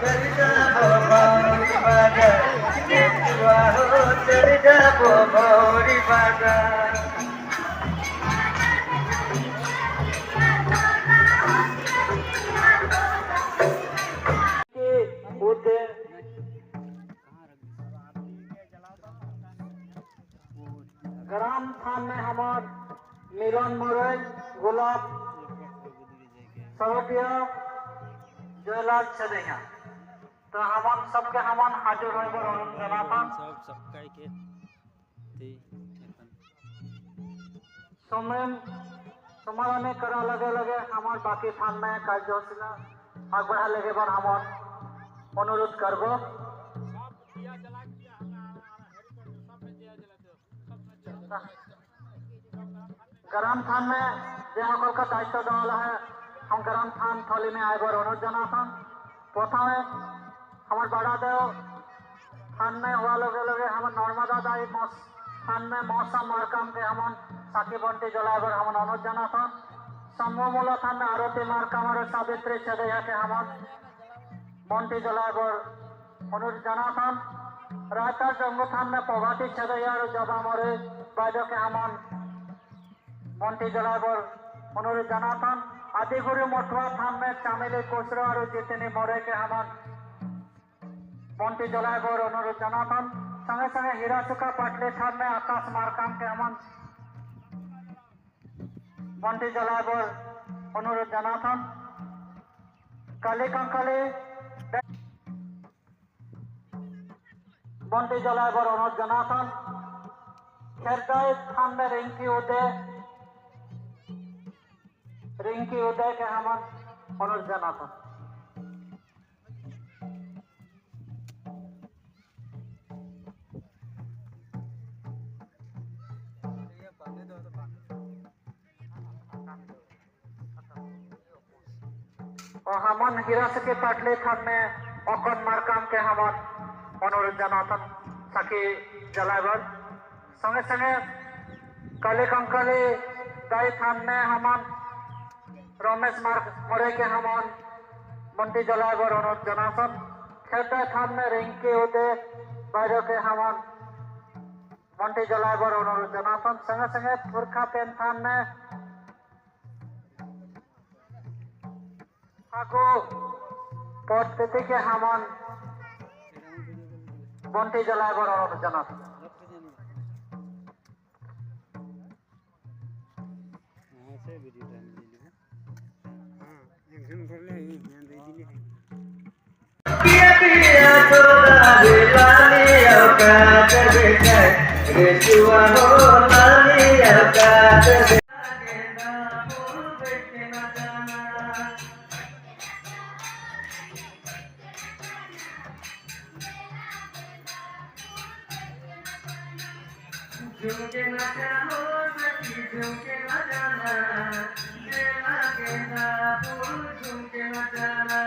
चली जाबो गौरी बाजार केचुआ हो चली जाबो गौरी बाजार ग्राम थान में हमार मिलन मोरे गुलाब सौटिया जयलाल छदैया तो हमन सबके हमन हाजिर होय बर अनुरोध जनाता सब काई के थी सोमन समाने करा लगे लगे हमार बाकी थान में कार्य होसिना आग बढ़ा लगे बर हमन अनुरोध करबो ग्राम थान में जे हकल का दायित्व देवाला है हम ग्राम थान थली में आए बर अनुरोध जनाता प्रथमे हमार बड़ा देव थान में हुआ लगे लगे हम नर्मदा दाई थान में मौसम मारकाम के हम साकी बंटी जलाए बर हम अनुरोध जनाता सम्मूला थान में आरती मारकाम और सावित्री छदैया के हम बंटी जलाए बर अनुरोध जनाता रायता जंगू थान में प्रभाती छदैया और जबा मरे बाजो के हम बंटी जलाए बर अनुरोध जनाता आदिगुरु मठुआ थान में चामिली कोसरा और जितनी मोरे के हम बंटी जलाए बर अनुरोध जनाता संगे संगे हीराचुका पाटली थान में आकाश मारकाम के हम बंटी जलाए बर अनुरोध जनाता काली कंकाली बंटी जलाए बर अनुरोध जनाता खेरदाई थान में रिंकी उदय के हम अनुरोध जनाता और हमन हिरासकी पाटली थान में अकन मारकाम के हम अनुरोध जनाता साकी जलाएबर संगे संगे काली कंकाली दाई थान में हम रमेश मोरे के हम बंटी जलाएबर अनुरोध जनाता खेरदाई थान में रिंकी उदय बाजो के हम बंटी जलाएबर अनुरोध जनाता संगे संगे पुरखा पेन थान में को पद्धति के हम बंटी जलाए बर अनुरोध जनाता झुमके ना हो सखी झुमके ना जाना देवा के ना फूल झुमके ना जाना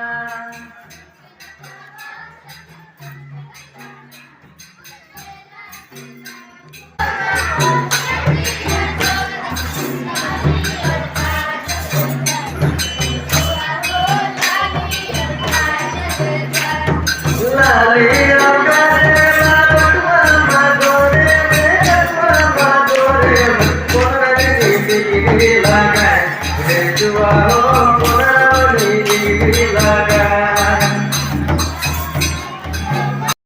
लाली